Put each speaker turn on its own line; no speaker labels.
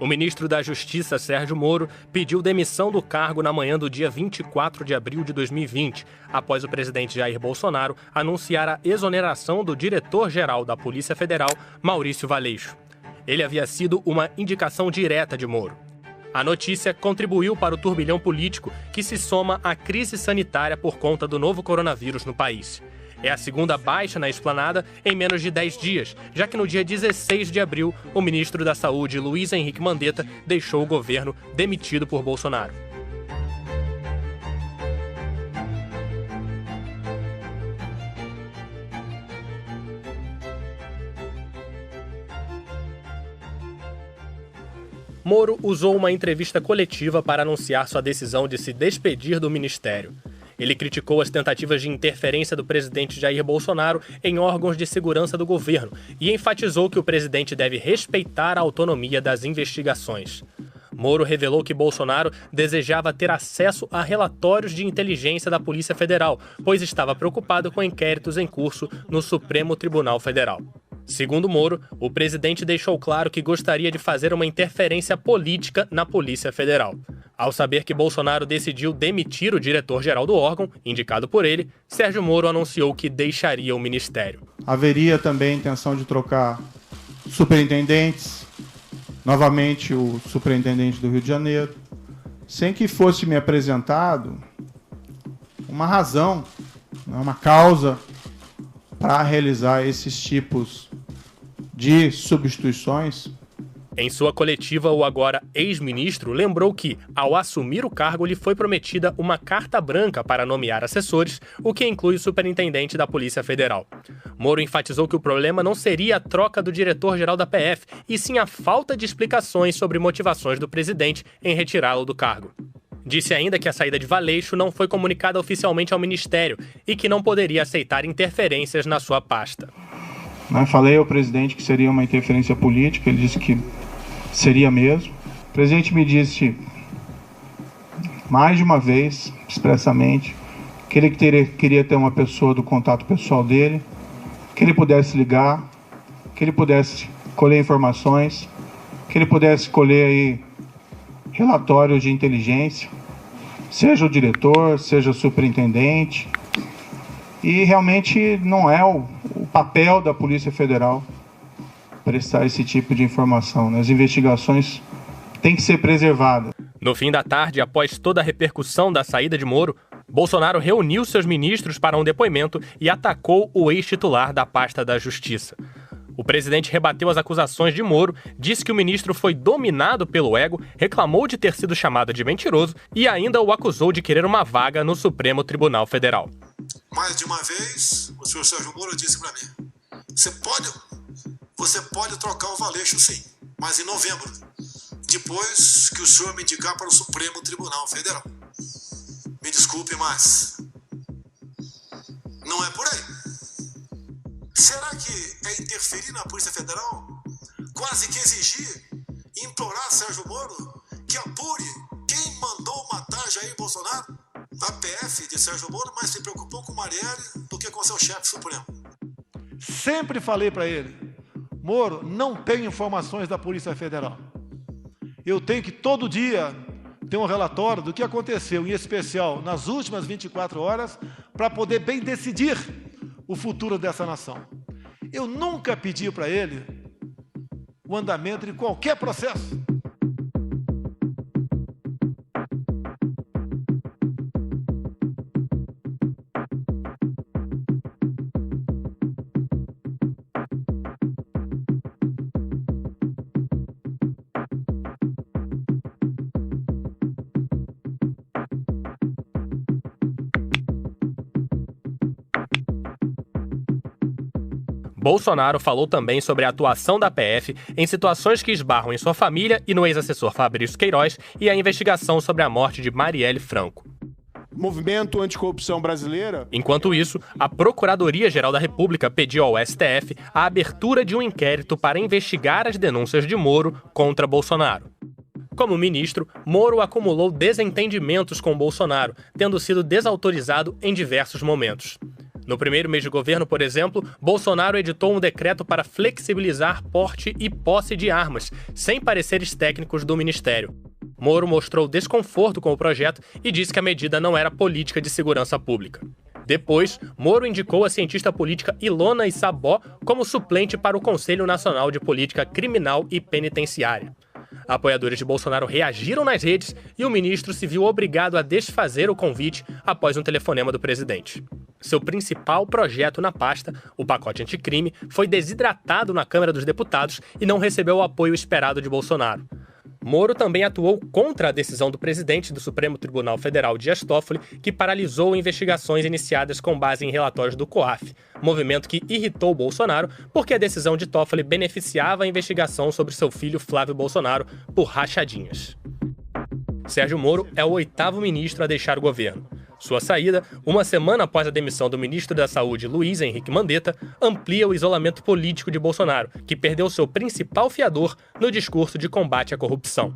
O ministro da Justiça, Sérgio Moro, pediu demissão do cargo na manhã do dia 24 de abril de 2020, após o presidente Jair Bolsonaro anunciar a exoneração do diretor-geral da Polícia Federal, Maurício Valeixo. Ele havia sido uma indicação direta de Moro. A notícia contribuiu para o turbilhão político que se soma à crise sanitária por conta do novo coronavírus no país. É a segunda baixa na esplanada em menos de 10 dias, já que no dia 16 de abril, o ministro da Saúde, Luiz Henrique Mandetta, deixou o governo demitido por Bolsonaro. Moro usou uma entrevista coletiva para anunciar sua decisão de se despedir do ministério. Ele criticou as tentativas de interferência do presidente Jair Bolsonaro em órgãos de segurança do governo e enfatizou que o presidente deve respeitar a autonomia das investigações. Moro revelou que Bolsonaro desejava ter acesso a relatórios de inteligência da Polícia Federal, pois estava preocupado com inquéritos em curso no Supremo Tribunal Federal. Segundo Moro, o presidente deixou claro que gostaria de fazer uma interferência política na Polícia Federal. Ao saber que Bolsonaro decidiu demitir o diretor-geral do órgão, indicado por ele, Sérgio Moro anunciou que deixaria o ministério.
Haveria também a intenção de trocar superintendentes, novamente o superintendente do Rio de Janeiro, sem que fosse me apresentado uma razão, uma causa para realizar esses tipos de substituições.
Em sua coletiva, o agora ex-ministro lembrou que, ao assumir o cargo, lhe foi prometida uma carta branca para nomear assessores, o que inclui o superintendente da Polícia Federal. Moro enfatizou que o problema não seria a troca do diretor-geral da PF, e sim a falta de explicações sobre motivações do presidente em retirá-lo do cargo. Disse ainda que a saída de Valeixo não foi comunicada oficialmente ao Ministério e que não poderia aceitar interferências na sua pasta.
Falei ao presidente que seria uma interferência política, ele disse que seria mesmo. O presidente me disse mais de uma vez, expressamente, que ele queria ter uma pessoa do contato pessoal dele, que ele pudesse ligar, que ele pudesse colher informações, que ele pudesse colher aí relatórios de inteligência, seja o diretor, seja o superintendente. E realmente não é o papel da Polícia Federal prestar esse tipo de informação. As investigações têm que ser preservadas.
No fim da tarde, após toda a repercussão da saída de Moro, Bolsonaro reuniu seus ministros para um depoimento e atacou o ex-titular da pasta da Justiça. O presidente rebateu as acusações de Moro, disse que o ministro foi dominado pelo ego, reclamou de ter sido chamado de mentiroso e ainda o acusou de querer uma vaga no Supremo Tribunal Federal.
Mais de uma vez, o senhor Sérgio Moro disse para mim, você pode trocar o Valeixo sim, mas em novembro, depois que o senhor me indicar para o Supremo Tribunal Federal. Me desculpe, mas não é por aí. Será que é interferir na Polícia Federal? Quase que exigir, implorar Sérgio Moro que apure quem mandou matar Jair Bolsonaro? A PF de Sérgio Moro mais se preocupou com Marielle do que com seu chefe supremo.
Sempre falei para ele, Moro, não tem informações da Polícia Federal. Eu tenho que todo dia ter um relatório do que aconteceu, em especial nas últimas 24 horas, para poder bem decidir o futuro dessa nação. Eu nunca pedi para ele o andamento de qualquer processo.
Bolsonaro falou também sobre a atuação da PF em situações que esbarram em sua família e no ex-assessor Fabrício Queiroz e a investigação sobre a morte de Marielle Franco.
Movimento Anticorrupção Brasileira.
Enquanto isso, a Procuradoria-Geral da República pediu ao STF a abertura de um inquérito para investigar as denúncias de Moro contra Bolsonaro. Como ministro, Moro acumulou desentendimentos com Bolsonaro, tendo sido desautorizado em diversos momentos. No primeiro mês de governo, por exemplo, Bolsonaro editou um decreto para flexibilizar porte e posse de armas, sem pareceres técnicos do ministério. Moro mostrou desconforto com o projeto e disse que a medida não era política de segurança pública. Depois, Moro indicou a cientista política Ilona Issabó como suplente para o Conselho Nacional de Política Criminal e Penitenciária. Apoiadores de Bolsonaro reagiram nas redes e o ministro se viu obrigado a desfazer o convite após um telefonema do presidente. Seu principal projeto na pasta, o pacote anticrime, foi desidratado na Câmara dos Deputados e não recebeu o apoio esperado de Bolsonaro. Moro também atuou contra a decisão do presidente do Supremo Tribunal Federal, Dias Toffoli, que paralisou investigações iniciadas com base em relatórios do COAF, movimento que irritou Bolsonaro porque a decisão de Toffoli beneficiava a investigação sobre seu filho Flávio Bolsonaro por rachadinhas. Sérgio Moro é o 8º ministro a deixar o governo. Sua saída, uma semana após a demissão do ministro da Saúde, Luiz Henrique Mandetta, amplia o isolamento político de Bolsonaro, que perdeu seu principal fiador no discurso de combate à corrupção.